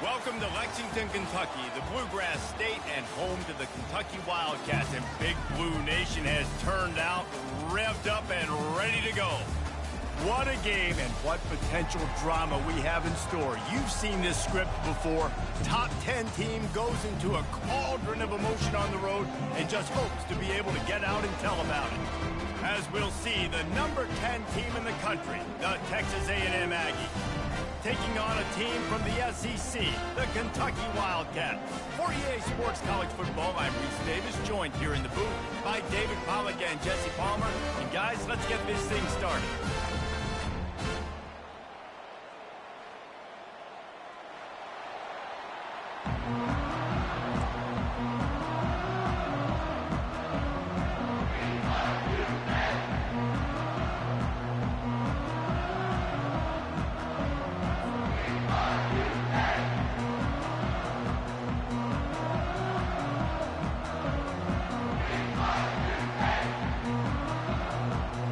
Welcome to Lexington, Kentucky, the Bluegrass State and home to the Kentucky Wildcats. And Big Blue Nation has turned out, revved up, and ready to go. What a game and what potential drama we have in store. You've seen this script before. Top 10 team goes into a cauldron of emotion on the road and just hopes to be able to get out and tell about it. As we'll see, the number 10 team in the country, the Texas A&M Aggies, taking on a team from the SEC, the Kentucky Wildcats. For EA Sports College Football, I'm Reese Davis, joined here in the booth by David Pollack and Jesse Palmer. And guys, let's get this thing started.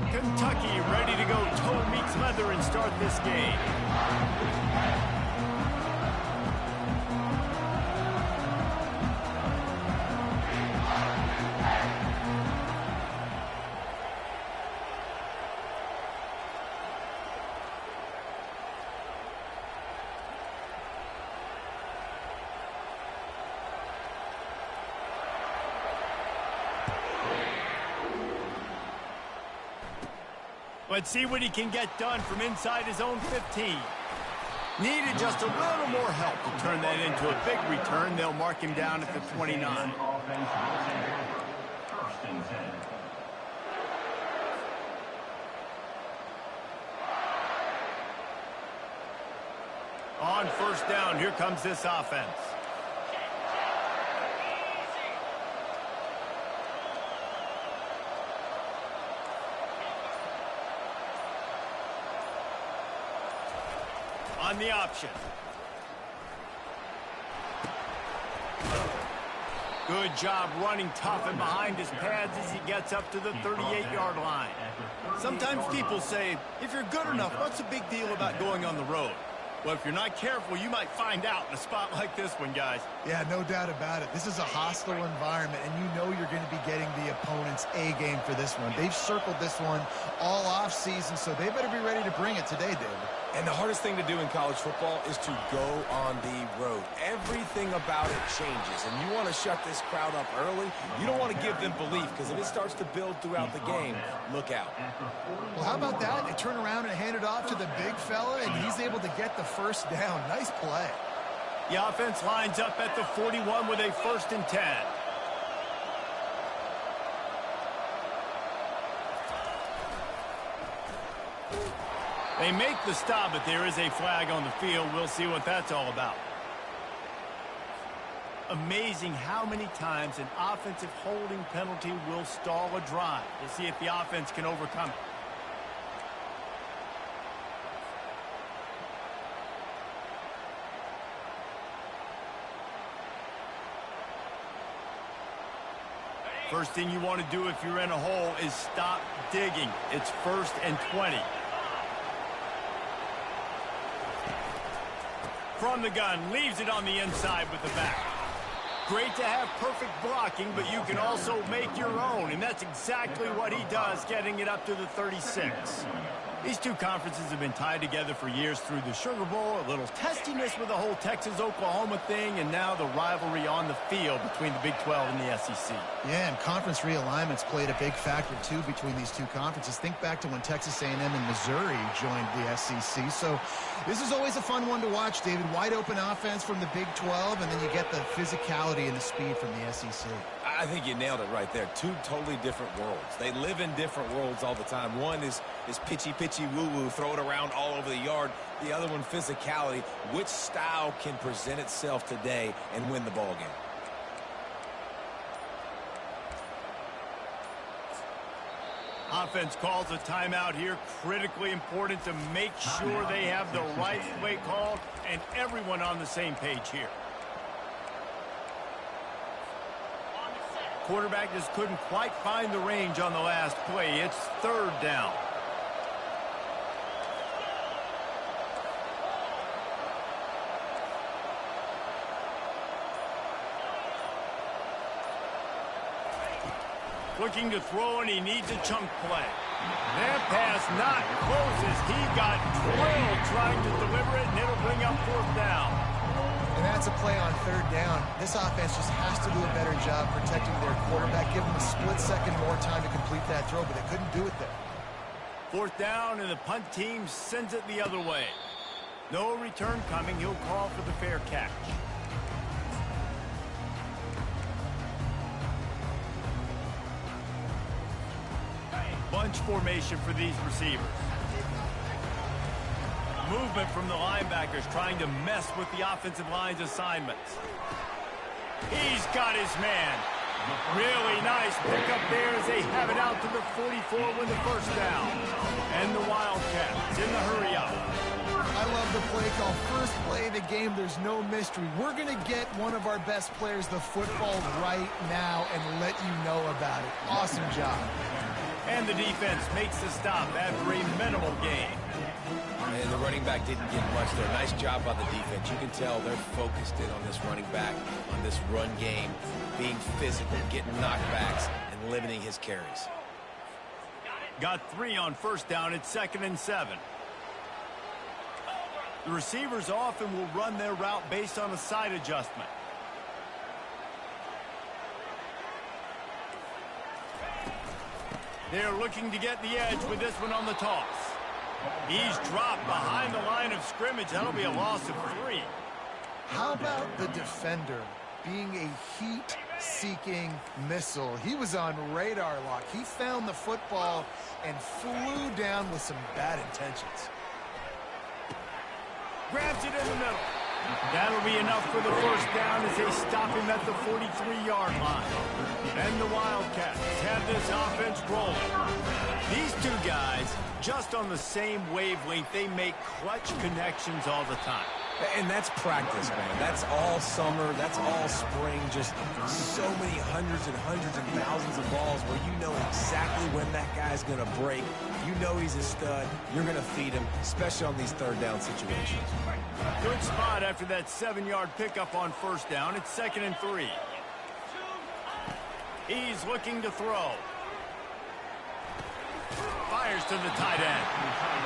Kentucky ready to go toe meets leather and start this game. Let's see what he can get done from inside his own 15. Needed just a little more help to turn that into a big return. They'll mark him down at the 29. On first down, here comes this offense. On the option. Good job running tough and behind his pads as he gets up to the 38-yard line. Sometimes people say, if you're good enough, what's the big deal about going on the road? Well, if you're not careful, you might find out in a spot like this one, guys. Yeah, no doubt about it. This is a hostile environment, and you know you're going to be getting the opponent's A-game for this one. They've circled this one all off-season, so they better be ready to bring it today, David. And the hardest thing to do in college football is to go on the road. Everything about it changes, and you want to shut this crowd up early. You don't want to give them belief, because if it starts to build throughout the game, look out. Well, how about that? They turn around and hand it off to the big fella, and he's able to get the first down. Nice play. The offense lines up at the 41 with a 1st and 10. They make the stop, but there is a flag on the field. We'll see what that's all about. Amazing how many times an offensive holding penalty will stall a drive. We'll see if the offense can overcome it. First thing you want to do if you're in a hole is stop digging. It's 1st and 20. From the gun, leaves it on the inside with the back. Great to have perfect blocking, but you can also make your own, and that's exactly what he does, getting it up to the 36. These two conferences have been tied together for years through the Sugar Bowl, a little testiness with the whole Texas-Oklahoma thing, and now the rivalry on the field between the Big 12 and the SEC. Yeah, and conference realignments played a big factor, too, between these two conferences. Think back to when Texas A&M and Missouri joined the SEC. So this is always a fun one to watch, David. Wide open offense from the Big 12, and then you get the physicality and the speed from the SEC. I think you nailed it right there. Two totally different worlds. They live in different worlds all the time. One is pitchy, woo-woo, throw it around all over the yard. The other one, physicality. Which style can present itself today and win the ball game? Offense calls a timeout here. Critically important to make sure they have the right play called and everyone on the same page here. Quarterback just couldn't quite find the range on the last play. It's 3rd down. Looking to throw, and he needs a chunk play. That pass not close as he got drilled trying to deliver it, and it'll bring up 4th down. And that's a play on 3rd down. This offense just has to do a better job protecting their quarterback, give them a split second more time to complete that throw, but they couldn't do it there. 4th down, and the punt team sends it the other way. No return coming. He'll call for the fair catch. Bunch formation for these receivers. Movement from the linebackers trying to mess with the offensive line's assignments. He's got his man. Really nice pickup there as they have it out to the 44 with the 1st down. And the Wildcats in the hurry up. I love the play call. First play of the game, there's no mystery. We're going to get one of our best players the football right now and let you know about it. Awesome job. And the defense makes the stop after a minimal gain. And the running back didn't get much there. Nice job by the defense. You can tell they're focused in on this running back, on this run game, being physical, getting knockbacks, and limiting his carries. Got 3 on 1st down. It's 2nd and 7. The receivers often will run their route based on a side adjustment. They're looking to get the edge with this one on the toss. He's dropped behind the line of scrimmage. That'll be a loss of 3. How about the defender being a heat-seeking missile? He was on radar lock. He found the football and flew down with some bad intentions. Grabs it in the middle. That'll be enough for the 1st down as they stop him at the 43-yard line. And the Wildcats have this offense rolling. These two guys, just on the same wavelength, they make clutch connections all the time. And that's practice, man. That's all summer. That's all spring. Just so many hundreds and thousands of balls where you know exactly when that guy's going to break. You know he's a stud. You're going to feed him, especially on these 3rd down situations. Good spot after that 7-yard pickup on 1st down. It's 2nd and 3. He's looking to throw. Fires to the tight end.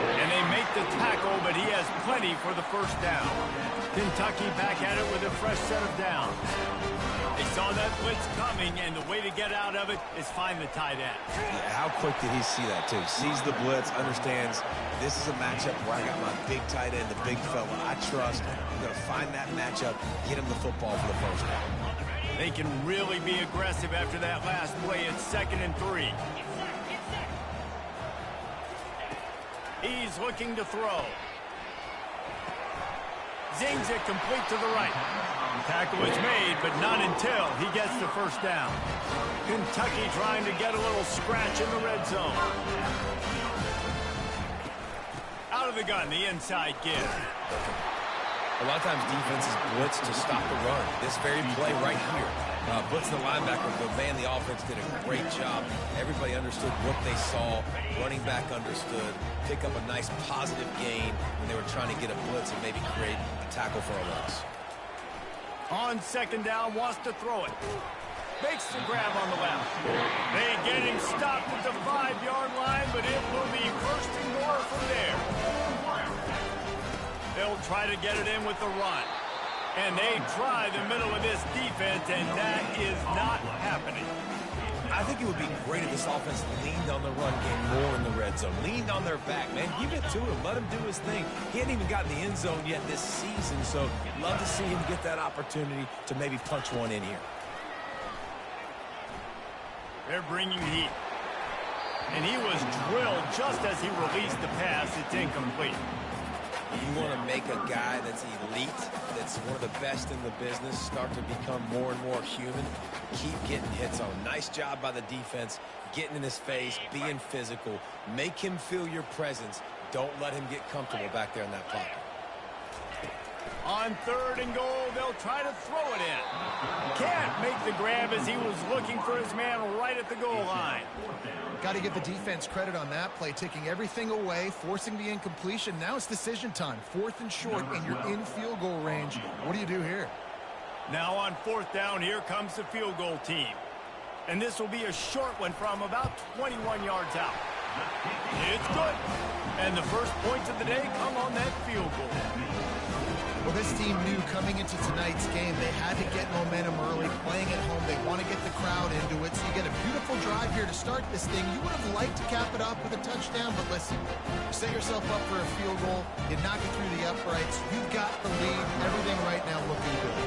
And they make the tackle, but he has plenty for the 1st down. Kentucky back at it with a fresh set of downs. They saw that blitz coming, and the way to get out of it is find the tight end. Yeah, how quick did he see that, too? Sees the blitz, understands this is a matchup where I got my big tight end, the big fella I trust. I'm going to find that matchup, get him the football for the 1st down. They can really be aggressive after that last play. It's 2nd and 3. He's looking to throw. Zings it complete to the right. Tackle is made, but not until he gets the 1st down. Kentucky trying to get a little scratch in the red zone. Out of the gun, the inside give. A lot of times defenses blitz to stop the run. This very play right here. Blitz the linebacker, but man, the offense did a great job. Everybody understood what they saw. Running back understood. Pick up a nice positive gain when they were trying to get a blitz and maybe create a tackle for a loss. On 2nd down, wants to throw it. Makes the grab on the left. They get him stopped at the 5-yard line, but it will be 1st and more from there. They'll try to get it in with the run. And they try the middle of this defense, and that is not happening. I think it would be great if this offense leaned on the run game more in the red zone. Leaned on their back, man. Give it to him. Let him do his thing. He hadn't even gotten the end zone yet this season, so love to see him get that opportunity to maybe punch one in here. They're bringing heat. And he was drilled just as he released the pass. It's incomplete. You want to make a guy that's elite, that's one of the best in the business, start to become more and more human. Keep getting hits on him. Nice job by the defense, getting in his face, being physical. Make him feel your presence. Don't let him get comfortable back there in that pocket. On 3rd and goal, they'll try to throw it in. Can't make the grab as he was looking for his man right at the goal line. Got to give the defense credit on that play, taking everything away, forcing the incompletion. Now it's decision time. 4th and short, and you're in field goal range. What do you do here? Now on 4th down, here comes the field goal team. And this will be a short one from about 21 yards out. It's good. And the first points of the day come on that field goal. Well, this team knew coming into tonight's game they had to get momentum early, playing at home. They want to get the crowd into it, so you get a beautiful drive here to start this thing. You would have liked to cap it off with a touchdown, but listen, you set yourself up for a field goal, you knock it through the uprights, you've got the lead, everything right now looking good.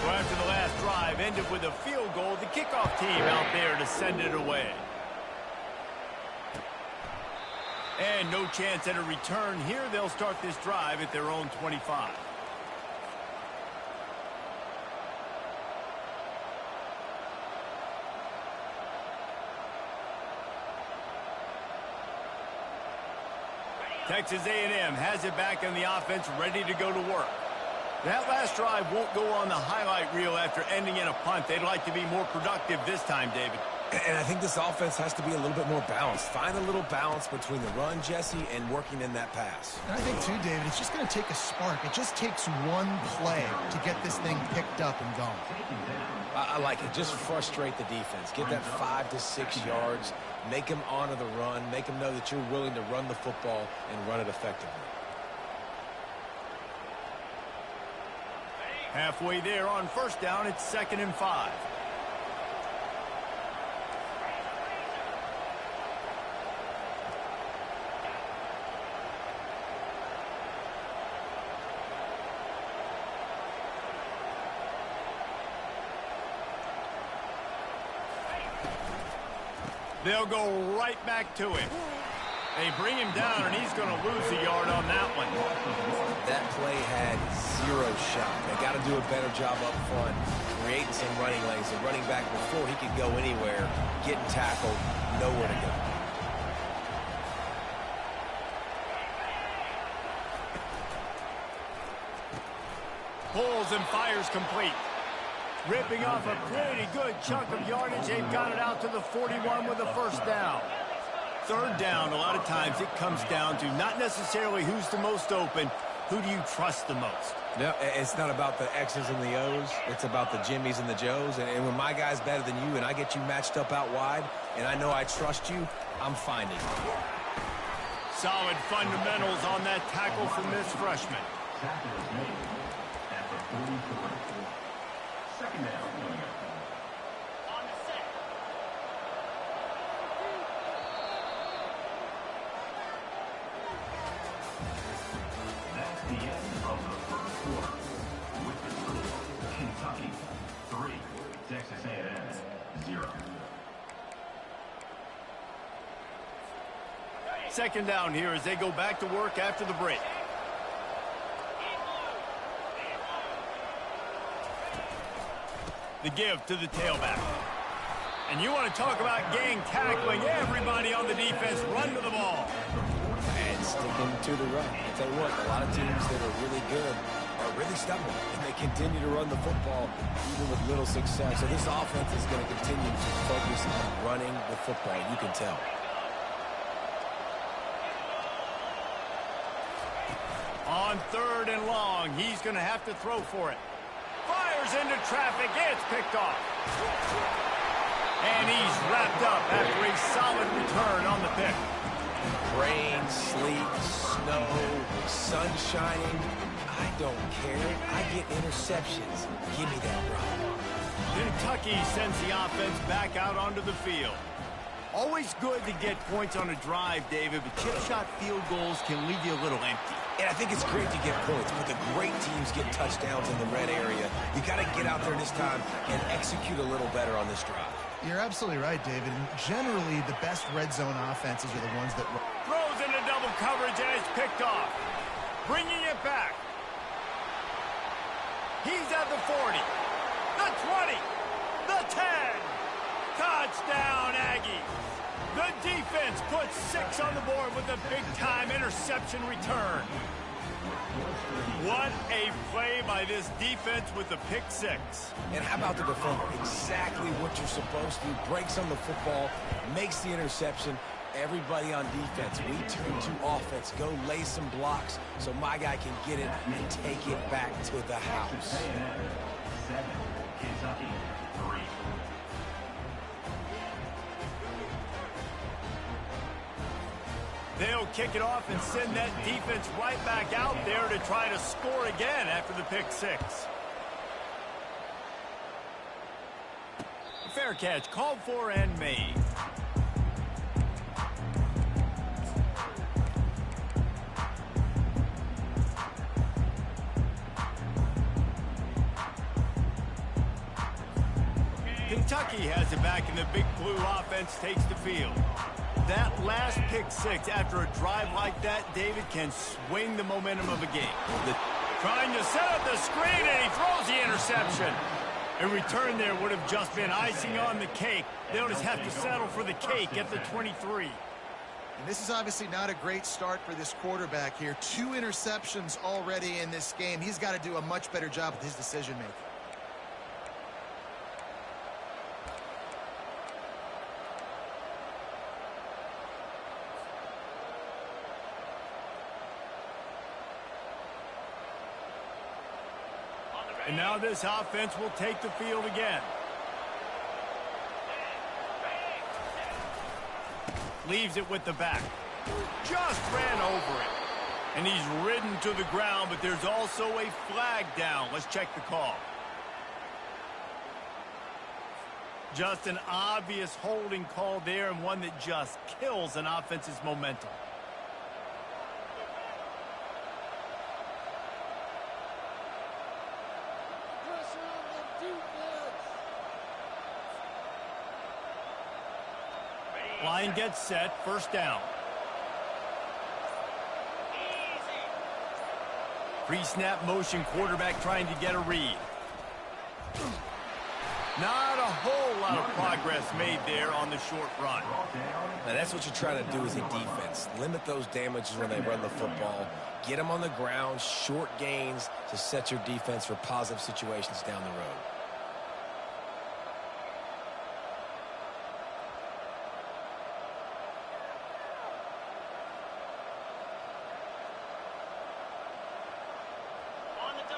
Well, after the last drive ended with a field goal, the kickoff team out there to send it away. And no chance at a return here. They'll start this drive at their own 25. Texas A&M has it back in the offense, ready to go to work. That last drive won't go on the highlight reel after ending in a punt. They'd like to be more productive this time, David. And I think this offense has to be a little bit more balanced. Find a little balance between the run, Jesse, and working in that pass. And I think, too, David, it's just going to take a spark. It just takes one play to get this thing picked up and going. I like it. Just frustrate the defense. Get that 5 to 6 yards. Make them honor the run. Make them know that you're willing to run the football and run it effectively. Halfway there on first down, it's 2nd and 5. They'll go right back to him. They bring him down, and he's going to lose a yard on that one. That play had 0 shot. They got to do a better job up front, creating some running lanes. The running back, before he could go anywhere, getting tackled, nowhere to go. Pulls and fires complete. Ripping off a pretty good chunk of yardage. They've got it out to the 41 with a first down. Third down, a lot of times it comes down to not necessarily who's the most open, who do you trust the most? No, it's not about the X's and the O's. It's about the Jimmies and the Joes. And when my guy's better than you and I get you matched up out wide and I know I trust you, I'm finding you. Solid fundamentals on that tackle from this freshman. Second down. On the set. That's the end of the first quarter. With the score, Kentucky 3, Texas A&M 0. Second down here as they go back to work after the break. The give to the tailback. And you want to talk about gang tackling. Everybody on the defense run to the ball. And sticking to the run. I tell you what, a lot of teams that are really good are really stubborn. And they continue to run the football even with little success. So this offense is going to continue to focus on running the football. You can tell. On 3rd and long, he's going to have to throw for it. Fires into traffic. It's picked off. And he's wrapped up after a solid return on the pick. Rain, sleet, snow, sun shining. I don't care. I get interceptions. Give me that rock. Kentucky sends the offense back out onto the field. Always good to get points on a drive, David, but chip shot field goals can leave you a little empty. And I think it's great to get points, but the great teams get touchdowns in the red area. You got to get out there this time and execute a little better on this drive. You're absolutely right, David. Generally, the best red zone offenses are the ones that... Throws into double coverage and it's picked off. Bringing it back. He's at the 40, the 20, the 10. Touchdown, Aggies. The defense puts 6 on the board with a big-time interception return. What a play by this defense with the pick 6. And how about the defender? Exactly what you're supposed to do. Breaks on the football, makes the interception. Everybody on defense, we turn to offense. Go lay some blocks so my guy can get it and take it back to the house. 7, Kentucky 3. They'll kick it off and send that defense right back out there to try to score again after the pick six. Fair catch called for and made. Kentucky has it back, and the Big Blue offense takes the field. That last pick six after a drive like that, David, can swing the momentum of a game. Trying to set up the screen, and he throws the interception. A return there would have just been icing on the cake. They'll just have to settle for the cake at the 23. And this is obviously not a great start for this quarterback here. 2 interceptions already in this game. He's got to do a much better job with his decision-making. And now this offense will take the field again. Leaves it with the back. Just ran over it. And he's ridden to the ground, but there's also a flag down. Let's check the call. Just an obvious holding call there, and one that just kills an offense's momentum. Line gets set, first down. Pre-snap motion, quarterback trying to get a read. Not a whole lot of progress made there on the short run. Now that's what you're trying to do as a defense. Limit those damages when they run the football. Get them on the ground, short gains to set your defense for positive situations down the road.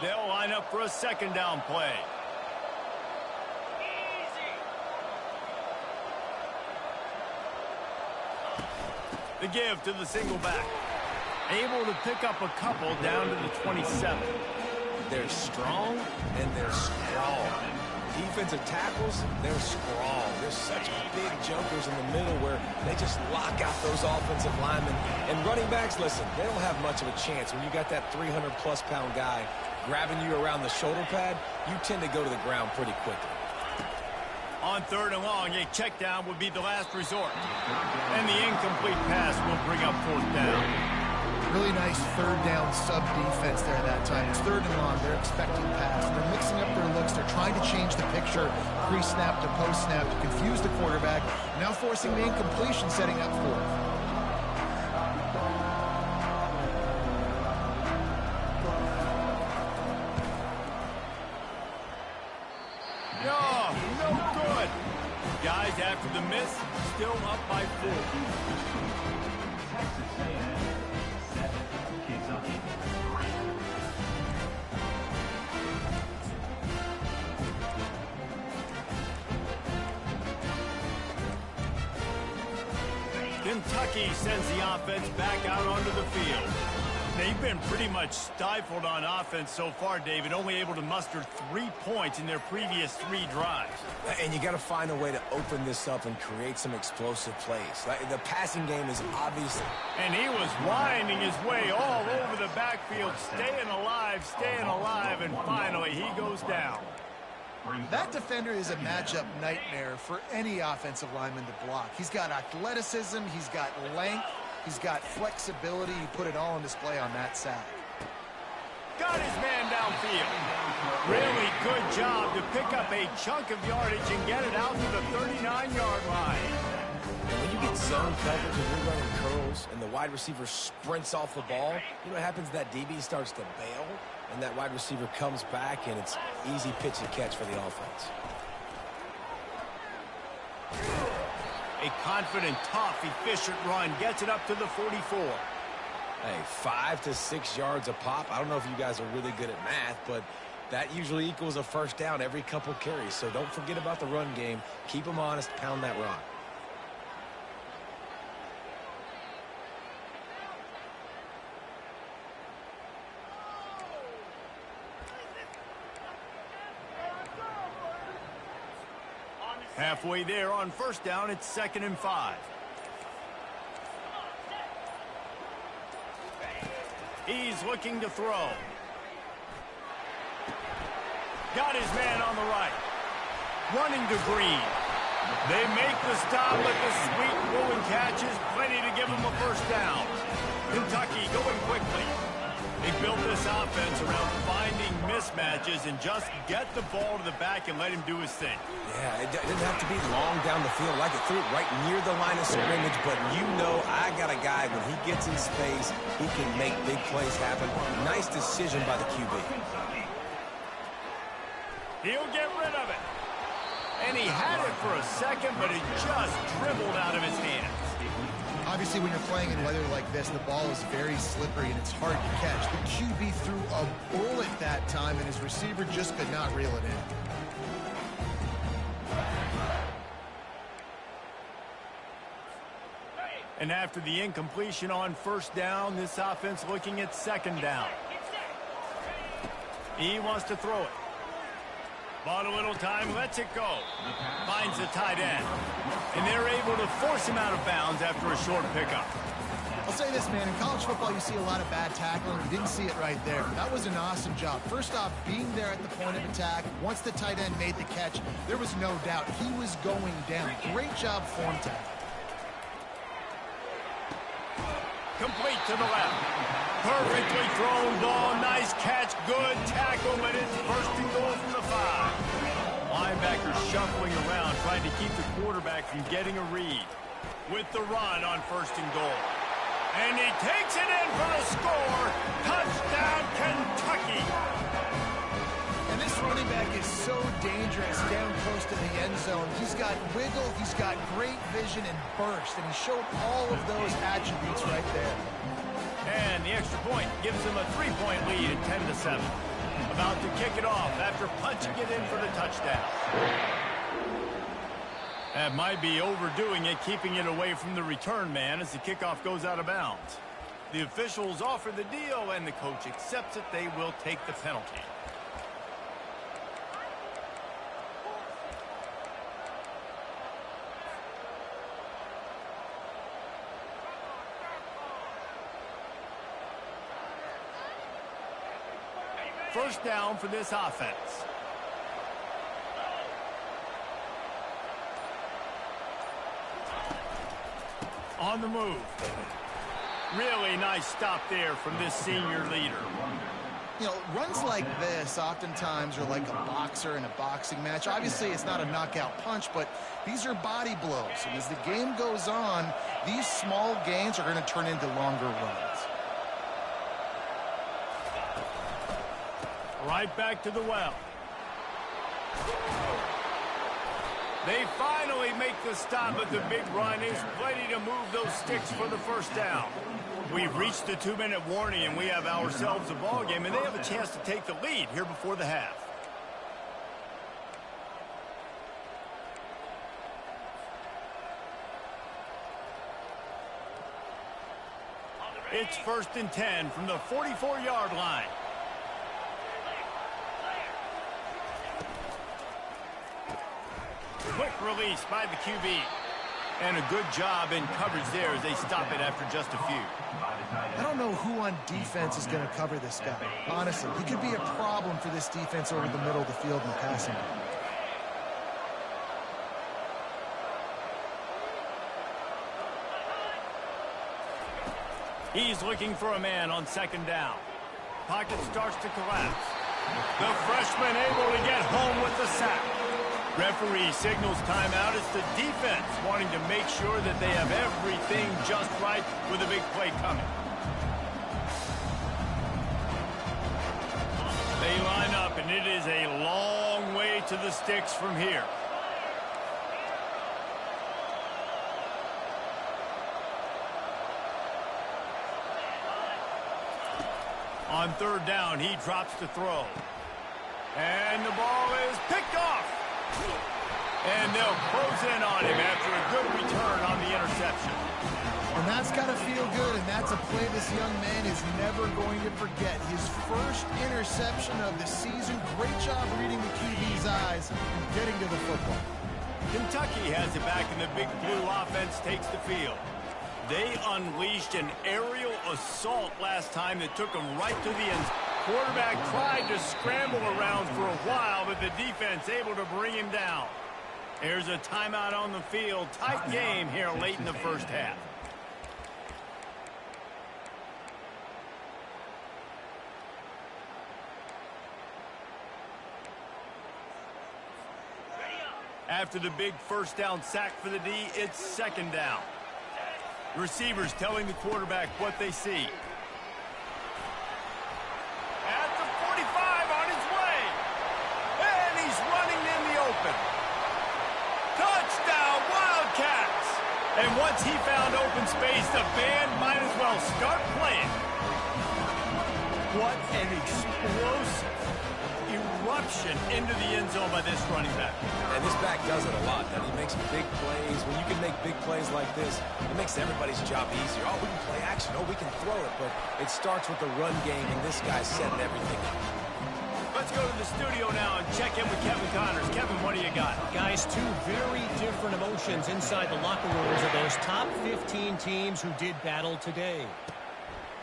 They'll line up for a second down play. The give to the single back. Able to pick up a couple down to the 27. They're strong and they're strong. Defensive tackles, they're strong. They're such big jokers in the middle where they just lock out those offensive linemen. And running backs, listen, they don't have much of a chance. When you got that 300-plus pound guy grabbing you around the shoulder pad, you tend to go to the ground pretty quickly. On third and long, a check down would be the last resort. And the incomplete pass will bring up fourth down. Really nice third down sub defense there that time. It's third and long. They're expecting pass. They're mixing up their looks. They're trying to change the picture pre-snap to post-snap to confuse the quarterback. Now forcing the incompletion, setting up fourth. Guys, after the miss, still up by 4. Texas A&M 7, Kentucky 3. Kentucky sends the offense back out onto the field. They've been pretty much stifled on offense so far, David, only able to muster 3 points in their previous 3 drives. And you got to find a way to open this up and create some explosive plays. Like the passing game is obvious. And he was winding his way all over the backfield, staying alive, and finally he goes down. That defender is a matchup nightmare for any offensive lineman to block. He's got athleticism, he's got length, he's got flexibility. He put it all on display on that sack. Got his man downfield. Really good job to pick up a chunk of yardage and get it out to the 39-yard line. And when you get zone coverage and you're running curls and the wide receiver sprints off the ball, you know what happens? That DB starts to bail, and that wide receiver comes back, and it's easy pitch and catch for the offense. A confident, tough, efficient run gets it up to the 44. Hey, 5 to 6 yards a pop. I don't know if you guys are really good at math, but that usually equals a first down every couple carries. So don't forget about the run game. Keep them honest, pound that rock. Halfway there on first down, it's 2nd and 5. He's looking to throw. Got his man on the right. Running to Green. They make the stop, but the sweet throw and catch is plenty to give them a first down. Kentucky going quickly. They built this offense around finding mismatches and just get the ball to the back and let him do his thing. Yeah, it didn't have to be long down the field. Like it threw it right near the line of scrimmage, but you know I got a guy, when he gets in space, he can make big plays happen. Nice decision by the QB. He'll get rid of it. And he had it for a second, but it just dribbled out of his hands. Obviously, when you're playing in weather like this, the ball is very slippery and it's hard to catch. The QB threw a bullet that time, and his receiver just could not reel it in. And after the incompletion on first down, this offense looking at 2nd down. He wants to throw it. Bought a little time, lets it go. Finds the tight end. And they're able to force him out of bounds after a short pickup. I'll say this, man. In college football, you see a lot of bad tackling. You didn't see it right there. That was an awesome job. First off, being there at the point of attack. Once the tight end made the catch, there was no doubt he was going down. Great job form tackle. Complete to the left. Perfectly thrown ball. Nice catch. Good tackle, but it's 1st and goal from the 5. Linebacker shuffling around, trying to keep the quarterback from getting a read. With the run on 1st and goal. And he takes it in for the score. Touchdown, Kentucky. And this running back is so dangerous down close to the end zone. He's got wiggle, he's got great vision and burst, and he showed all of those attributes right there. And the extra point gives them a 3-point lead at 10-7. About to kick it off after punching it in for the touchdown. That might be overdoing it, keeping it away from the return man as the kickoff goes out of bounds. The officials offer the deal, and the coach accepts it. They will take the penalty. First down for this offense. On the move. Really nice stop there from this senior leader. You know, runs like this oftentimes are like a boxer in a boxing match. Obviously, it's not a knockout punch, but these are body blows. And as the game goes on, these small gains are going to turn into longer runs. Right back to the well. They finally make the stop, but the big run is plenty to move those sticks for the first down. We've reached the 2-minute warning, and we have ourselves a ball game, and they have a chance to take the lead here before the half. It's 1st and 10 from the 44-yard line. Quick release by the QB. And a good job in coverage there as they stop it after just a few. I don't know who on defense is going to cover this guy. Honestly, he could be a problem for this defense over the middle of the field in the passing game. He's looking for a man on 2nd down. Pocket starts to collapse. The freshman able to get home with the sack. Referee signals timeout. It's the defense wanting to make sure that they have everything just right with a big play coming. They line up, and it is a long way to the sticks from here. On 3rd down, he drops to throw. And the ball is picked off. And they'll close in on him after a good return on the interception. And that's got to feel good, and that's a play this young man is never going to forget. His first interception of the season. Great job reading the QB's eyes and getting to the football. Kentucky has it back, and the Big Blue offense takes the field. They unleashed an aerial assault last time that took them right to the end. Quarterback tried to scramble around for a while, but the defense able to bring him down. There's a timeout on the field. Tight game here late in the first half. After the big first down sack for the D, it's second down. Receivers telling the quarterback what they see. At the 45 on his way. And he's running in the open. Touchdown, Wildcats! And once he found open space, the band might as well start playing. What an explosive eruption into the end zone by this running back. And this back does it a lot. He makes big plays. When you can make big plays like this, it makes everybody's job easier. Oh, we can play action. Oh, we can throw it. But it starts with the run game, and this guy's setting everything up. Let's go to the studio now and check in with Kevin Connors. Kevin, what do you got? Guys, two very different emotions inside the locker rooms of those top 15 teams who did battle today.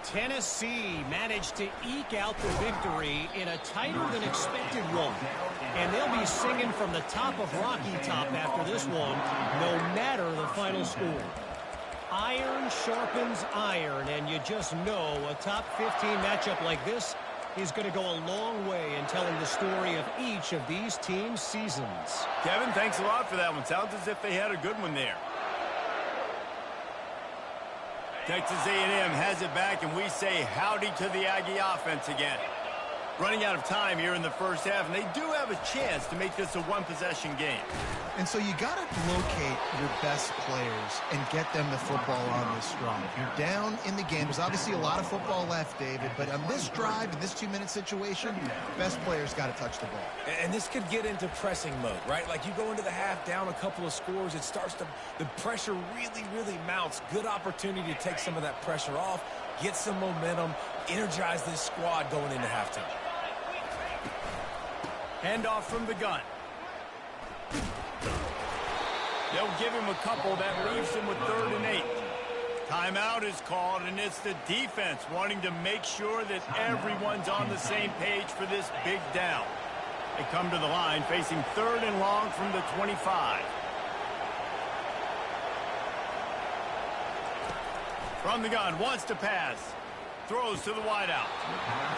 Tennessee managed to eke out the victory in a tighter than expected one. And they'll be singing from the top of Rocky Top after this one, no matter the final score. Iron sharpens iron, and you just know a top 15 matchup like this is going to go a long way in telling the story of each of these teams' seasons. Kevin, thanks a lot for that one. Sounds as if they had a good one there. Texas A&M has it back, and we say howdy to the Aggie offense again. Running out of time here in the first half, and they do have a chance to make this a one-possession game. And so you got to locate your best players and get them the football on this drive. You're down in the game. There's obviously a lot of football left, David, but on this drive, in this 2-minute situation, best players got to touch the ball. And this could get into pressing mode, right? Like you go into the half down a couple of scores, it starts to, the pressure really, really mounts. Good opportunity to take some of that pressure off, get some momentum, energize this squad going into halftime. Handoff from the gun. They'll give him a couple. That leaves him with 3rd and 8. Timeout is called, and it's the defense wanting to make sure that everyone's on the same page for this big down. They come to the line facing 3rd and long from the 25. From the gun, wants to pass. Throws to the wideout.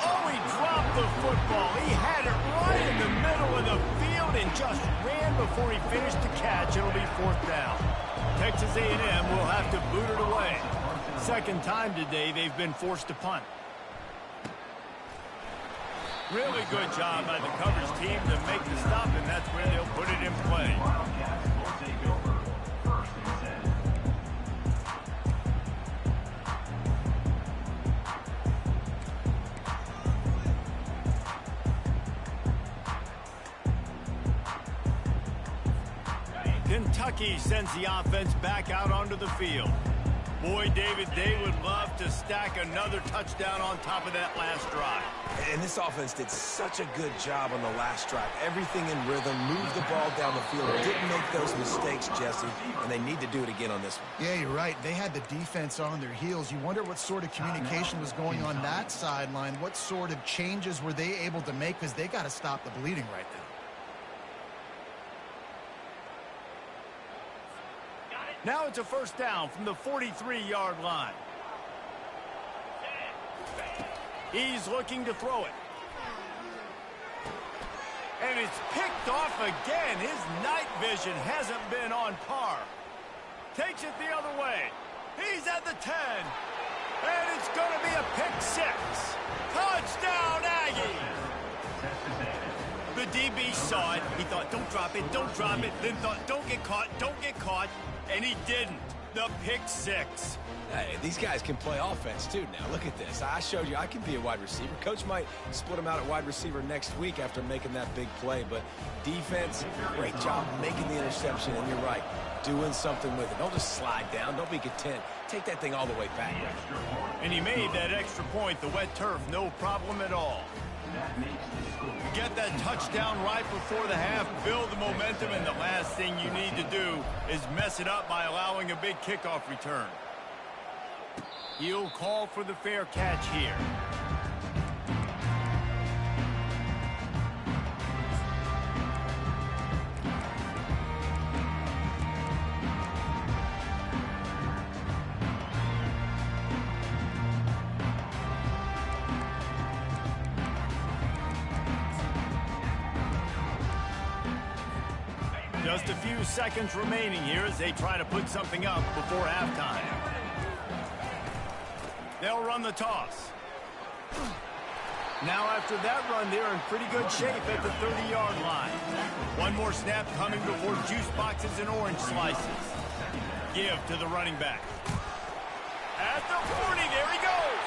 Oh, he dropped the football. He had it right in the middle of the field and just ran before he finished the catch. It'll be 4th down. Texas A&M will have to boot it away. Second time today they've been forced to punt. Really good job by the coverage team to make the stop, and that's where they'll put it in play. Kentucky sends the offense back out onto the field. Boy, David, they would love to stack another touchdown on top of that last drive. And this offense did such a good job on the last drive. Everything in rhythm, moved the ball down the field, didn't make those mistakes, Jesse, and they need to do it again on this one. Yeah, you're right. They had the defense on their heels. You wonder what sort of communication was going on that sideline. What sort of changes were they able to make, because they got to stop the bleeding right now. Now it's a first down from the 43-yard line. He's looking to throw it. And it's picked off again. His night vision hasn't been on par. Takes it the other way. He's at the 10. And it's going to be a pick 6. Touchdown, Aggie! The DB saw it. He thought, don't drop it, don't drop it. Then thought, don't get caught, don't get caught. And he didn't. The pick 6. Hey, these guys can play offense, too. Now, look at this. I showed you I can be a wide receiver. Coach might split him out at wide receiver next week after making that big play. But defense, great job making the interception. And you're right, doing something with it. Don't just slide down. Don't be content. Take that thing all the way back. And he made that extra point. The wet turf, no problem at all. That makes the score. Get that touchdown right before the half, build the momentum, and the last thing you need to do is mess it up by allowing a big kickoff return. He'll call for the fair catch here. Just a few seconds remaining here as they try to put something up before halftime. They'll run the toss. Now after that run, they're in pretty good shape at the 30-yard line. One more snap coming before juice boxes and orange slices. Give to the running back. At the 40, there he goes.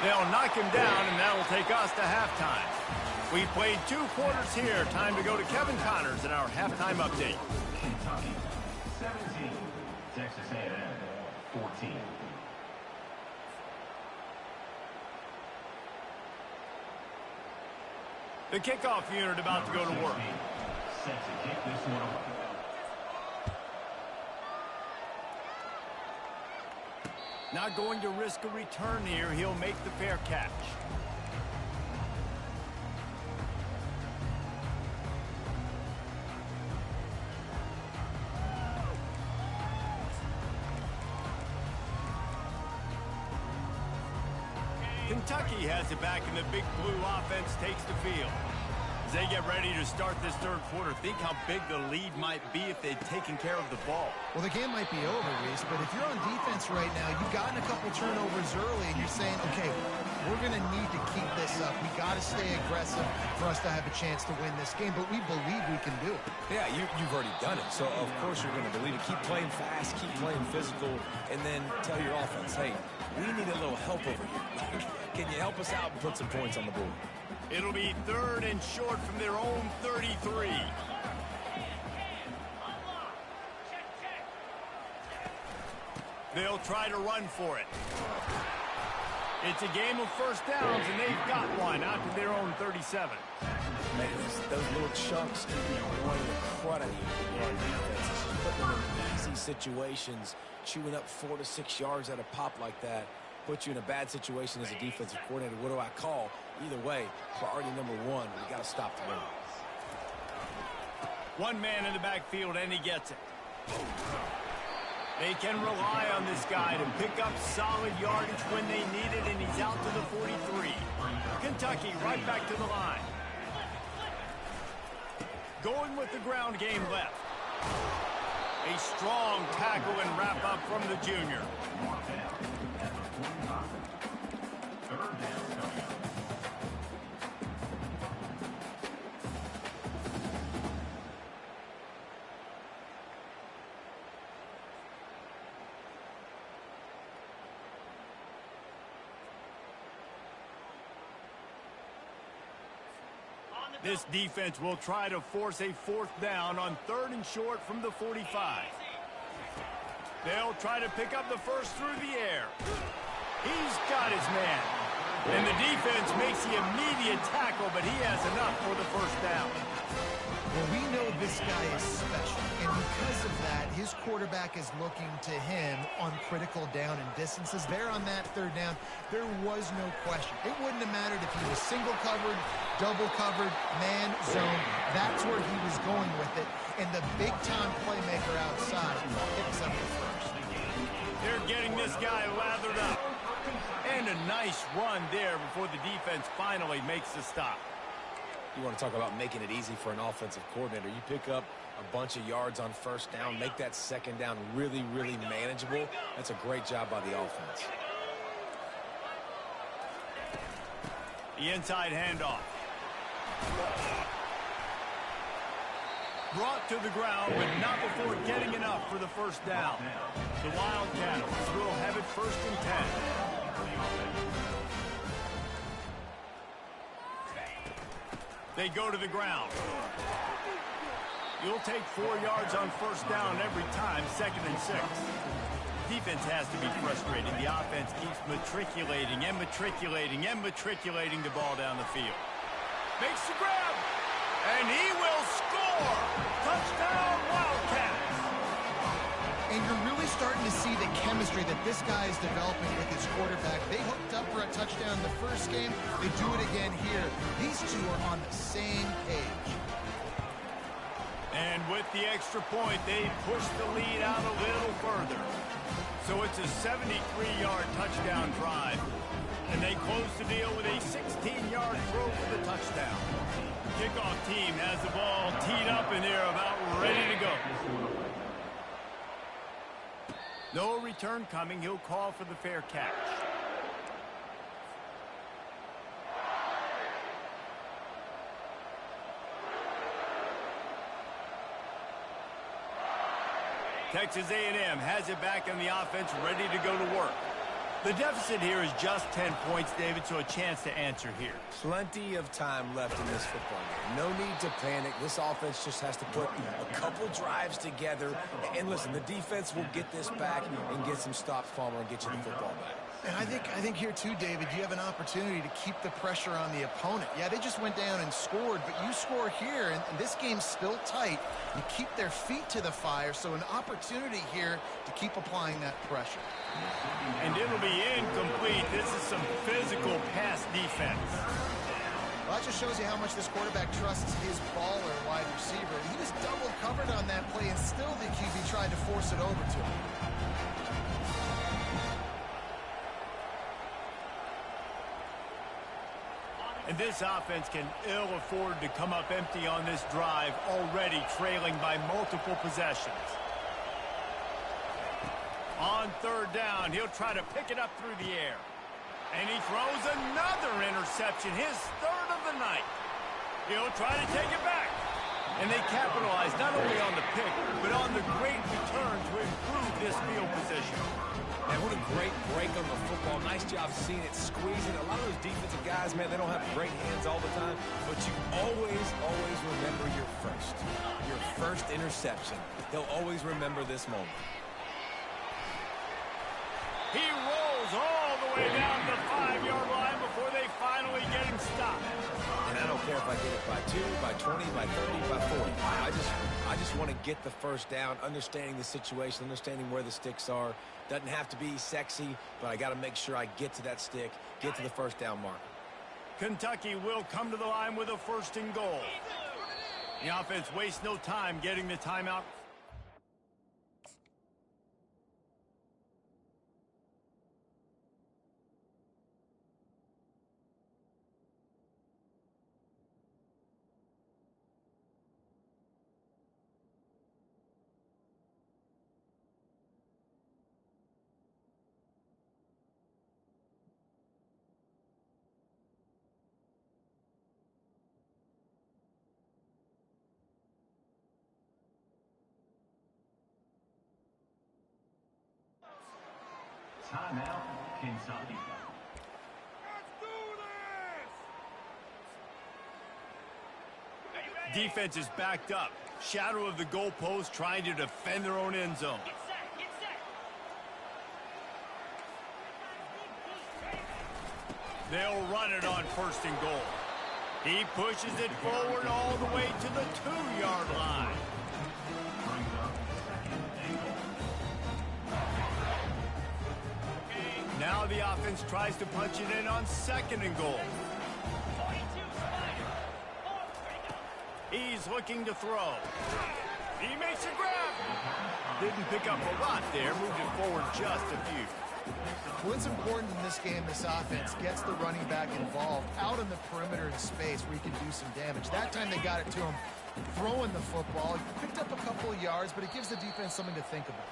They'll knock him down, and that'll take us to halftime. We've played 2 quarters here. Time to go to Kevin Connors in our halftime update. Kentucky 17, Texas A&M 14. The kickoff unit about to go to work. Set to kick this one away. Not going to risk a return here. He'll make the fair catch. Kentucky has it back, and the big blue offense takes the field. As they get ready to start this third quarter, think how big the lead might be if they'd taken care of the ball. Well, the game might be over, Reese, but if you're on defense right now, you've gotten a couple turnovers early, and you're saying, okay, we're going to need to keep this up. We got to stay aggressive for us to have a chance to win this game, but we believe we can do it. Yeah, you've already done it, so of course you're going to believe it. Keep playing fast, keep playing physical, and then tell your offense, hey, we need a little help over here. Can you help us out and put some points on the board? It'll be 3rd and short from their own 33. They'll try to run for it. It's a game of first downs, and they've got one out to their own 37. Man, those little chunks can be annoying the crud out of you on defense. It's just putting them in easy situations, chewing up 4 to 6 yards at a pop like that. Put you in a bad situation as a defensive coordinator. What do I call? Either way, priority number 1, we got to stop the run. One man in the backfield, and he gets it. They can rely on this guy to pick up solid yardage when they need it, and he's out to the 43. Kentucky right back to the line. Going with the ground game left. A strong tackle and wrap up from the junior. This defense will try to force a 4th down on 3rd and short from the 45. They'll try to pick up the first through the air. He's got his man. And the defense makes the immediate tackle, but he has enough for the first down. Well, we know this guy is special, and because of that, his quarterback is looking to him on critical down and distances. There on that 3rd down, there was no question. It wouldn't have mattered if he was single covered, double covered, man, zone. That's where he was going with it, and the big-time playmaker outside picks up the first. They're getting this guy lathered up. And a nice run there before the defense finally makes the stop. You want to talk about making it easy for an offensive coordinator. You pick up a bunch of yards on 1st down, make that 2nd down really, really manageable. That's a great job by the offense. The inside handoff. Brought to the ground, but not before getting enough for the first down. The Wildcats will have it 1st and 10. They go to the ground. You'll take 4 yards on 1st down every time, 2nd and 6. Defense has to be frustrated. The offense keeps matriculating and matriculating and matriculating the ball down the field. Makes the grab. And he will score. Touchdown, Wildcats. And you're really starting to see the chemistry that this guy is developing with his quarterback. They hooked up for a touchdown in the first game. They do it again here. These two are on the same page. And with the extra point, they push the lead out a little further. So it's a 73-yard touchdown drive. And they close the deal with a 16-yard throw for the touchdown. Kickoff team has the ball teed up and they're about ready to go. No return coming. He'll call for the fair catch. Texas A&M has it back in the offense, ready to go to work. The deficit here is just 10 points, David, so a chance to answer here. Plenty of time left in this football game. No need to panic. This offense just has to put a couple drives together. And listen, the defense will get this back and get some stops, Palmer, and get you the football back. And I think here too, David, you have an opportunity to keep the pressure on the opponent. Yeah, they just went down and scored, but you score here, and this game's still tight. You keep their feet to the fire, so an opportunity here to keep applying that pressure. And it'll be incomplete. This is some physical pass defense. Well, that just shows you how much this quarterback trusts his baller wide receiver. He was double covered on that play, and still the QB tried to force it over to him. And this offense can ill afford to come up empty on this drive, already trailing by multiple possessions. On third down, he'll try to pick it up through the air. And he throws another interception, his third of the night. He'll try to take it back. And they capitalize not only on the pick, but on the great return to improve this field position. Man, what a great break on the football. Nice job seeing it, squeezing. A lot of those defensive guys, man, they don't have great hands all the time, but you always remember your first interception. They'll always remember this moment. He rolls all the way down the 5-yard line before they finally get him stopped. And I don't care if I get it by 2, by 20, by 30, by 40. I just want to get the first down, understanding the situation, understanding where the sticks are. Doesn't have to be sexy, but I got to make sure I get to that stick, get to the first down marker. Kentucky will come to the line with a 1st and goal. The offense wastes no time getting the timeout. Timeout, Kentucky. Defense is backed up. Shadow of the goalpost, trying to defend their own end zone. They'll run it on 1st and goal. He pushes it forward all the way to the 2-yard line. Now the offense tries to punch it in on 2nd and goal. He's looking to throw. He makes a grab. Didn't pick up a lot there, moved it forward just a few. Well, it's important in this game, this offense gets the running back involved out in the perimeter in space where he can do some damage. That time they got it to him throwing the football. He picked up a couple of yards, but it gives the defense something to think about.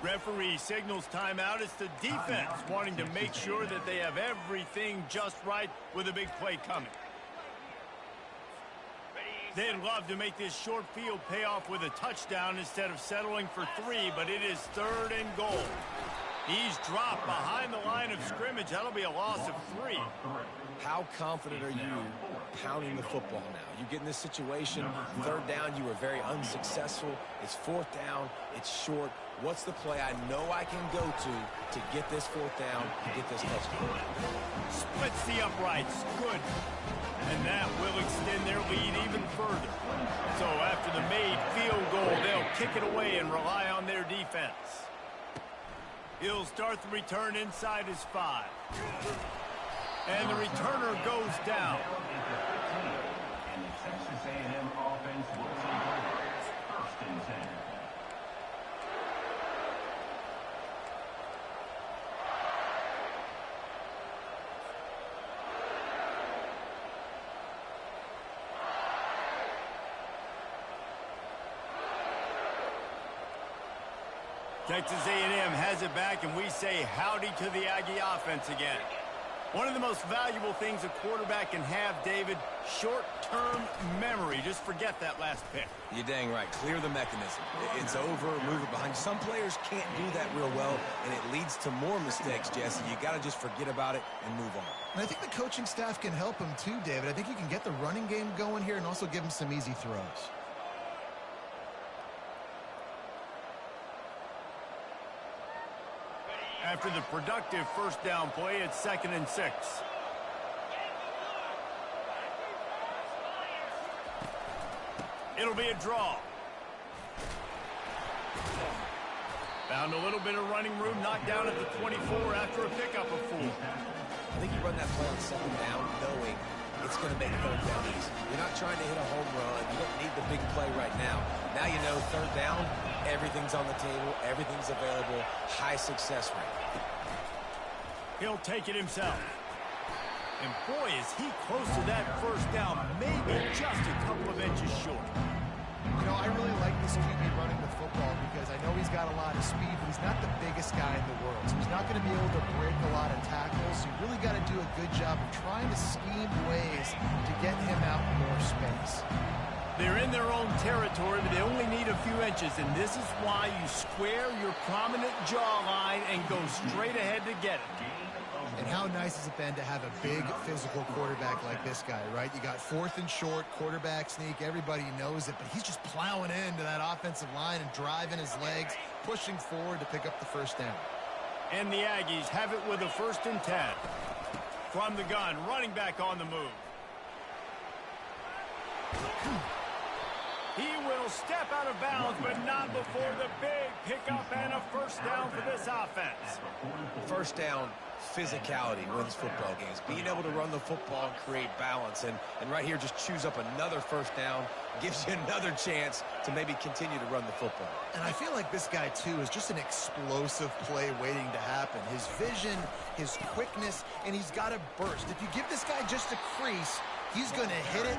Referee signals timeout. It's the defense wanting to make sure that they have everything just right with a big play coming. They'd love to make this short field pay off with a touchdown instead of settling for 3, but it is 3rd and goal. He's dropped behind the line of scrimmage. That'll be a loss of 3. How confident are you pounding the football now. You get in this situation, third down, you were very unsuccessful. It's fourth down, it's short. What's the play I know I can go to get this fourth down and get this touchdown? Splits the uprights. Good. And that will extend their lead even further. So after the made field goal, they'll kick it away and rely on their defense. He'll start the return inside his 5. And the returner goes down. And the Texas A&M offense will take over. First and 10. Texas A&M has it back, and we say howdy to the Aggie offense again. One of the most valuable things a quarterback can have, David, short-term memory. Just forget that last pick. You're dang right. Clear the mechanism. It's over, move it behind. Some players can't do that real well, and it leads to more mistakes, Jesse. You got to just forget about it and move on. And I think the coaching staff can help him too, David. I think you can get the running game going here and also give him some easy throws. After the productive first down play, it's 2nd and 6. It'll be a draw. Found a little bit of running room, knocked down at the 24 after a pickup of 4. I think you run that play on 2nd down knowing it's going to make third down easy. You're not trying to hit a home run. You don't need the big play right now. Now you know third down, everything's on the table, everything's available, high success rate. He'll take it himself. And boy, is he close to that first down, maybe just a couple of inches short. You know, I really like this QB running the football because I know he's got a lot of speed, but he's not the biggest guy in the world. So he's not going to be able to break a lot of tackles. So you really got to do a good job of trying to scheme ways to get him out more space. They're in their own territory, but they only need a few inches, and this is why you square your prominent jawline and go straight ahead to get it. And how nice has it been to have a big physical quarterback like this guy, right? You got 4th and short, quarterback sneak, everybody knows it, but he's just plowing into that offensive line and driving his legs, pushing forward to pick up the first down. And the Aggies have it with a 1st and 10. From the gun, running back on the move. He will step out of bounds, but not before the big pickup and a first down for this offense. First down, physicality wins football games. Being able to run the football and create balance. And right here, just choose up another first down, gives you another chance to maybe continue to run the football. And I feel like this guy, too, is just an explosive play waiting to happen. His vision, his quickness, and he's got a burst. If you give this guy just a crease, he's going to hit it.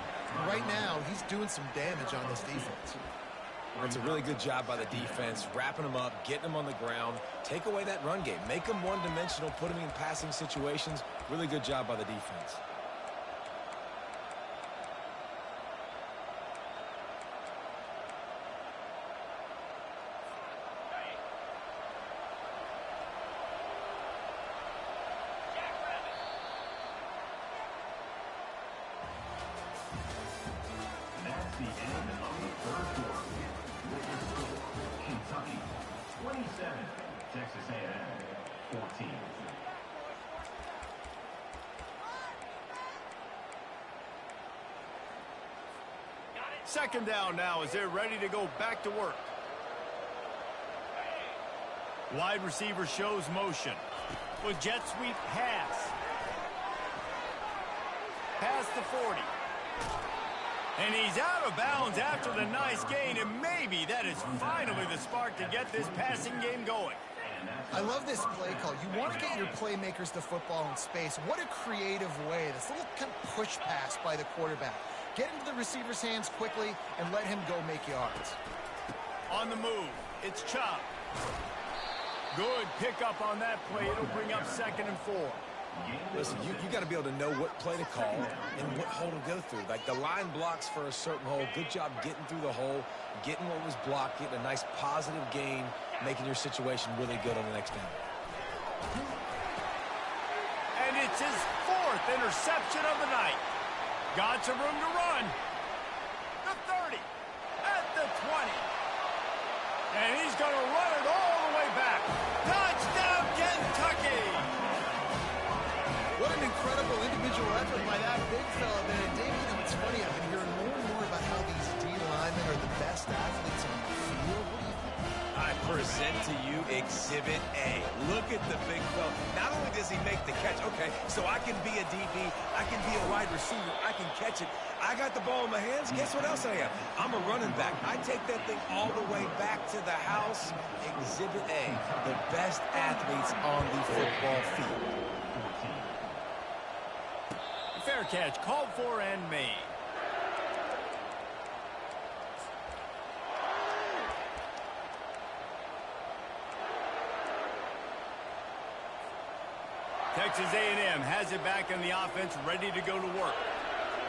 Right now, he's doing some damage on this defense. It's a really good job by the defense, wrapping them up, getting them on the ground, take away that run game, make them one-dimensional, put them in passing situations. Really good job by the defense. That's the end of the third quarter. With the score, Kentucky 27, Texas A&M 14. Second down now as they're ready to go back to work. Wide receiver shows motion. With jet sweep pass. Past the 40. And he's out of bounds after the nice gain, and maybe that is finally the spark to get this passing game going. I love this play call. You want to get your playmakers the football in space. What a creative way. This little kind of push pass by the quarterback. Get into the receiver's hands quickly and let him go make yards. On the move, it's Chop. Good pickup on that play. It'll bring up 2nd and 4. Listen, you got to be able to know what play to call and what hole to go through. Like the line blocks for a certain hole. Good job getting through the hole, getting what was blocked, getting a nice positive gain, making your situation really good on the next down. And it's his 4th interception of the night. Got some room to run. The 30. At the 20. And he's going to run it all the way back. Touchdown, Kentucky! What an incredible individual effort by that big fella there. And Dave, you know, it's funny, I've been hearing more and more about how these D linemen are the best athletes on the field. What do you think? I present to you Exhibit A. Look at the big fella. Not only does he make the catch, okay, so I can be a DB, I can be a wide receiver, I can catch it. I got the ball in my hands. Guess what else I am? I'm a running back. I take that thing all the way back to the house. Exhibit A, the best athletes on the football field. Fair catch, called for and made. Texas A&M has it back in the offense, ready to go to work.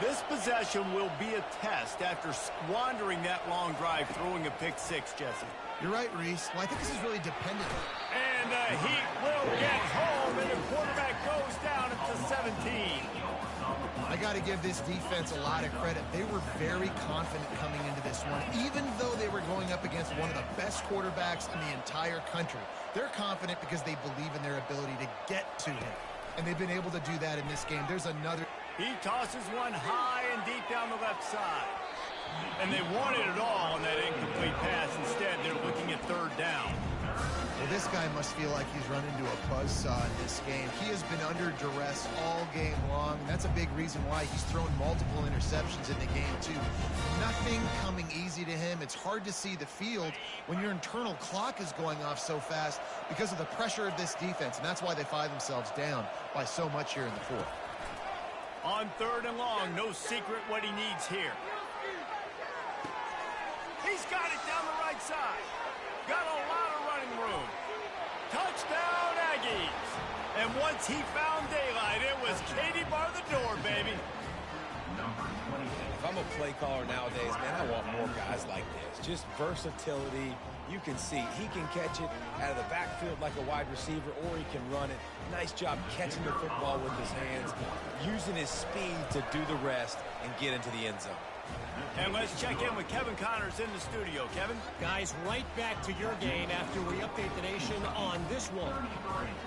This possession will be a test after squandering that long drive, throwing a pick six, Jesse. You're right, Reese. Well, I think this is really dependent. And the Heat will get home, and the quarterback goes down at the 17. I got to give this defense a lot of credit. They were very confident coming into this one, even though they were going up against one of the best quarterbacks in the entire country. They're confident because they believe in their ability to get to him, and they've been able to do that in this game. There's another. He tosses one high and deep down the left side. And they wanted it all on that incomplete pass. Instead, they're looking at third down. Well, this guy must feel like he's run into a buzzsaw in this game. He has been under duress all game long, and that's a big reason why he's thrown multiple interceptions in the game, too. Nothing coming easy to him. It's hard to see the field when your internal clock is going off so fast because of the pressure of this defense, and that's why they find themselves down by so much here in the fourth. On third and long, no secret what he needs here. He's got it down the right side. Got a lot of running room. Touchdown, Aggies. And once he found daylight, it was Katie bar the door, baby. If I'm a play caller nowadays, man, I want more guys like this. Just versatility. You can see he can catch it out of the backfield like a wide receiver, or he can run it. Nice job catching the football with his hands, using his speed to do the rest and get into the end zone. And let's check in with Kevin Connors in the studio. Kevin? Guys, right back to your game after we update the nation on this one.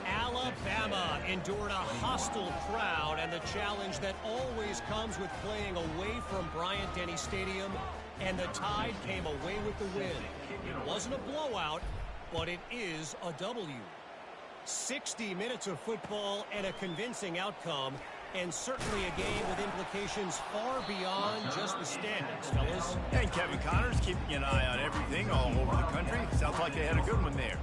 Alabama endured a hostile crowd and the challenge that always comes with playing away from Bryant-Denny Stadium, and the Tide came away with the win. It wasn't a blowout, but it is a W. 60 minutes of football and a convincing outcome, and certainly a game with implications far beyond just the standings, fellas. And Kevin Connors keeping an eye on everything all over the country. Sounds like they had a good one there.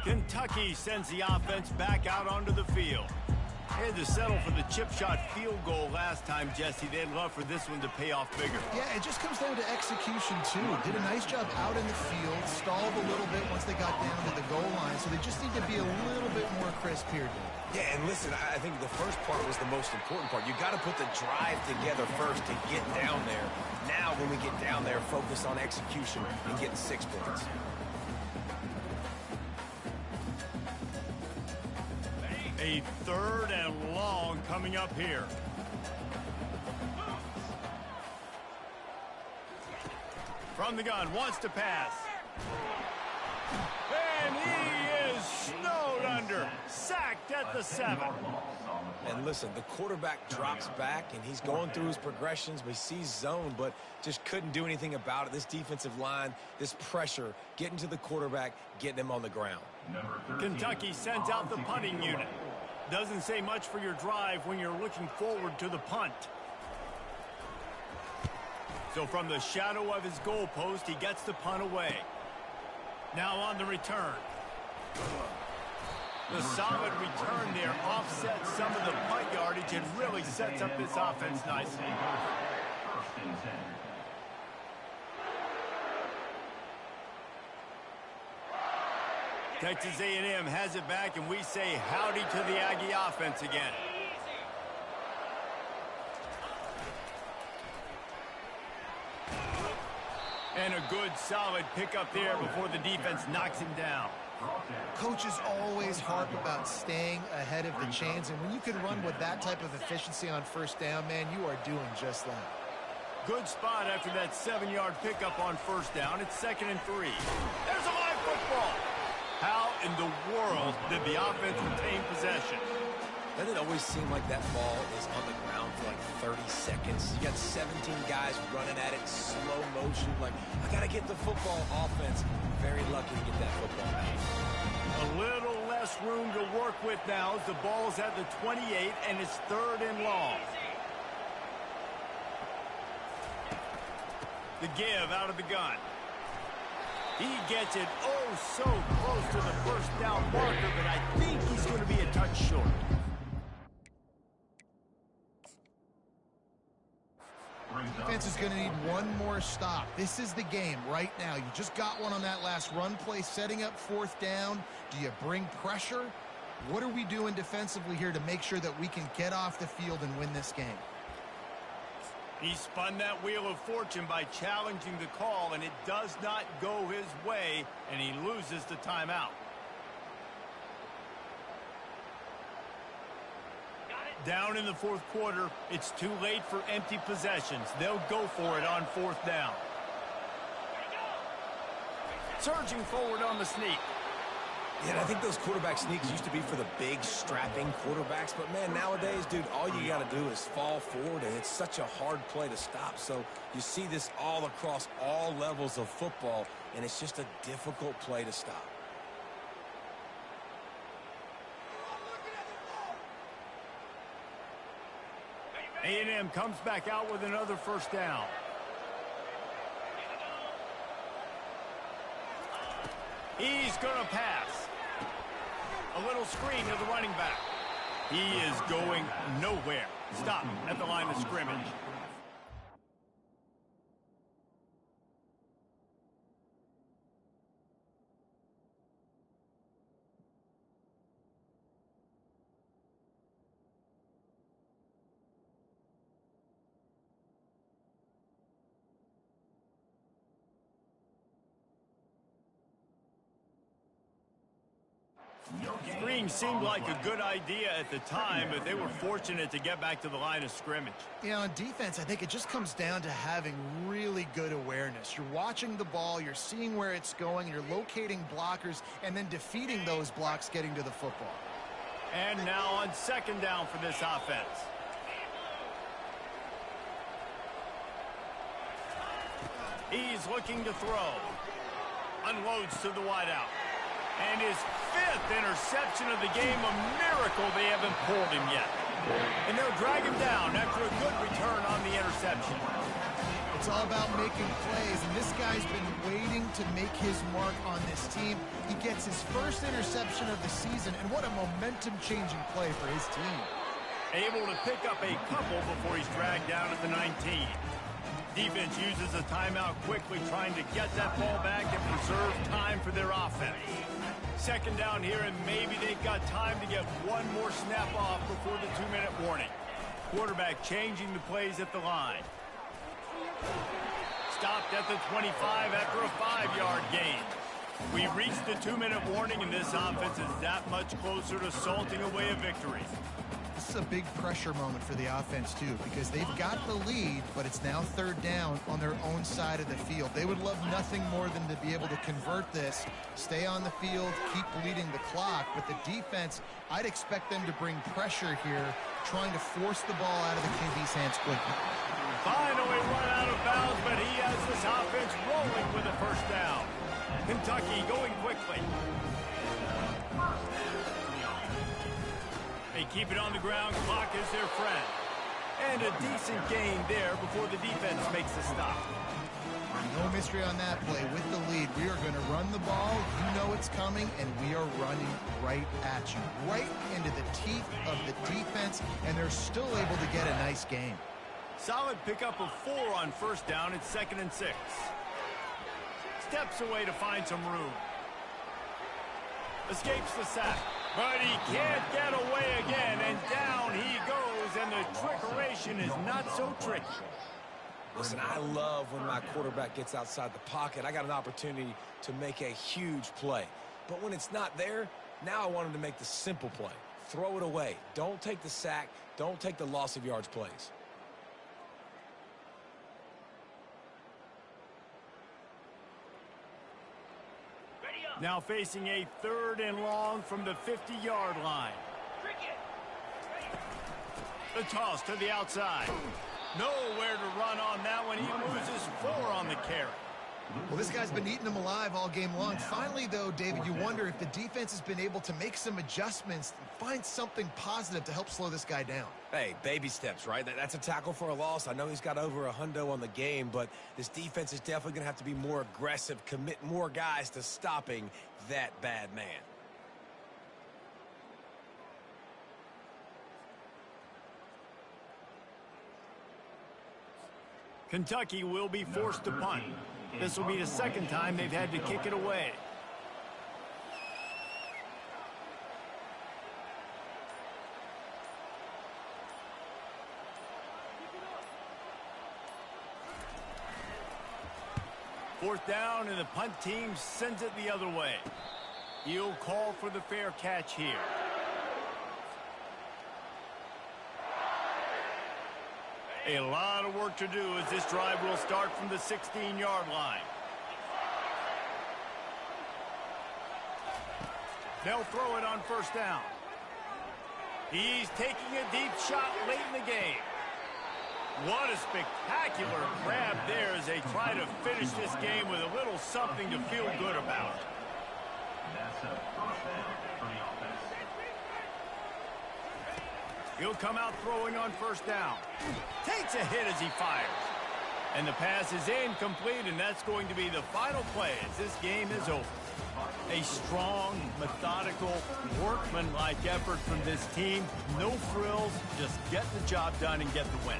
Kentucky sends the offense back out onto the field. They had to settle for the chip shot field goal last time, Jesse. They'd love for this one to pay off bigger. Yeah, it just comes down to execution, too. Did a nice job out in the field, stalled a little bit once they got down to the goal line, so they just need to be a little bit more crisp here, Dave. Yeah, and listen, I think the first part was the most important part. You got to put the drive together first to get down there. Now, when we get down there, focus on execution and getting 6 points. A third and long coming up here. From the gun, wants to pass. And he is snowed under. Sacked at the 7. And listen, the quarterback drops back, and he's going through his progressions. We see zone, but just couldn't do anything about it. This defensive line, this pressure, getting to the quarterback, getting him on the ground. Kentucky sends out the punting unit. Doesn't say much for your drive when you're looking forward to the punt. So from the shadow of his goalpost, he gets the punt away. Now on the return. The solid return there offsets some of the punt yardage and really sets up this offense nicely. Texas A&M has it back, and we say howdy to the Aggie offense again. And a good, solid pickup there before the defense knocks him down. Coaches always harp about staying ahead of the chains, and when you can run with that type of efficiency on first down, man, you are doing just that. Good spot after that 7-yard pickup on first down. It's 2nd and 3. There's a live football. How in the world did the offense retain possession? Doesn't it always seem like that ball is on the ground for like 30 seconds? You got 17 guys running at it, slow motion. Like, I got to get the football. Offense, very lucky to get that football back. A little less room to work with now as the ball's at the 28 and it's 3rd and long. The give out of the gun. He gets it so close to the first down marker, but I think he's going to be a touch short. Defense is going to need one more stop. This is the game right now. You just got one on that last run play, setting up 4th down. Do you bring pressure? What are we doing defensively here to make sure that we can get off the field and win this game? He spun that wheel of fortune by challenging the call, and it does not go his way, and he loses the timeout. Down in the 4th quarter, it's too late for empty possessions. They'll go for it on 4th down. Surging forward on the sneak. Yeah, and I think those quarterback sneaks used to be for the big, strapping quarterbacks. But, man, nowadays, dude, all you got to do is fall forward, and it's such a hard play to stop. So you see this all across all levels of football, and it's just a difficult play to stop. A&M comes back out with another first down. He's going to pass. A little screen to the running back. He is going nowhere. Stop at the line of scrimmage. Screen seemed like a good idea at the time, but they were fortunate to get back to the line of scrimmage. Yeah, on defense, I think it just comes down to having really good awareness. You're watching the ball, you're seeing where it's going, you're locating blockers, and then defeating those blocks getting to the football. And now on 2nd down for this offense. He's looking to throw. Unloads to the wideout. And his 5th interception of the game, a miracle they haven't pulled him yet. And they'll drag him down after a good return on the interception. It's all about making plays, and this guy's been waiting to make his mark on this team. He gets his 1st interception of the season, and what a momentum-changing play for his team. Able to pick up a couple before he's dragged down at the 19. Defense uses a timeout quickly, trying to get that ball back and preserve time for their offense. 2nd down here, and maybe they've got time to get one more snap off before the 2-minute warning. Quarterback changing the plays at the line. Stopped at the 25 after a 5-yard gain. We reached the 2-minute warning, and this offense is that much closer to salting away a victory. This is a big pressure moment for the offense, too, because they've got the lead, but it's now 3rd down on their own side of the field. They would love nothing more than to be able to convert this, stay on the field, keep bleeding the clock. But the defense, I'd expect them to bring pressure here, trying to force the ball out of the QB's hands quickly. Finally run out of bounds, but he has this offense rolling with a 1st down. Kentucky going quickly. They keep it on the ground. Clock is their friend. And a decent gain there before the defense makes the stop. No mystery on that play. With the lead, we are going to run the ball. You know it's coming, and we are running right at you. Right into the teeth of the defense, and they're still able to get a nice game. Solid pickup of 4 on 1st down. It's 2nd and 6. Steps away to find some room. Escapes the sack. But he can't get away again, and down he goes, and the trickeration is not so tricky. Listen, I love when my quarterback gets outside the pocket. I got an opportunity to make a huge play. But when it's not there, now I want him to make the simple play. Throw it away. Don't take the sack. Don't take the loss of yards plays. Now facing a 3rd and long from the 50-yard line. The toss to the outside. Nowhere to run on that one. He loses 4 on the carry. Well, this guy's been eating them alive all game long. Finally, though, David, you wonder if the defense has been able to make some adjustments and find something positive to help slow this guy down. Hey, baby steps, right? That's a tackle for a loss. I know he's got over $100 on the game, but this defense is definitely going to have to be more aggressive, commit more guys to stopping that bad man. Kentucky will be forced to punt. This will be the 2nd time they've had to kick it away. Fourth down, and the punt team sends it the other way. He'll call for the fair catch here. A lot of work to do as this drive will start from the 16-yard line. They'll throw it on 1st down. He's taking a deep shot late in the game. What a spectacular grab there as they try to finish this game with a little something to feel good about. That's a 1st down for the offense. He'll come out throwing on 1st down. Takes a hit as he fires. And the pass is incomplete, and that's going to be the final play as this game is over. A strong, methodical, workmanlike effort from this team. No frills, just get the job done and get the win.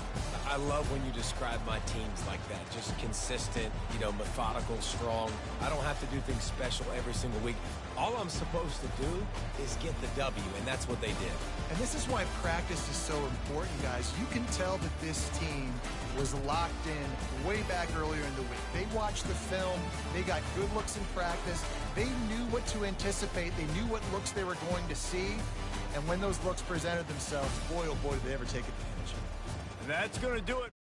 I love when you describe my teams like that. Just consistent, methodical, strong. I don't have to do things special every single week. All I'm supposed to do is get the W, and that's what they did. And this is why practice is so important, guys. You can tell that this team was locked in way back earlier in the week. They watched the film. They got good looks in practice. They knew what to anticipate. They knew what looks they were going to see. And when those looks presented themselves, boy, oh boy, did they ever take advantage. That's going to do it.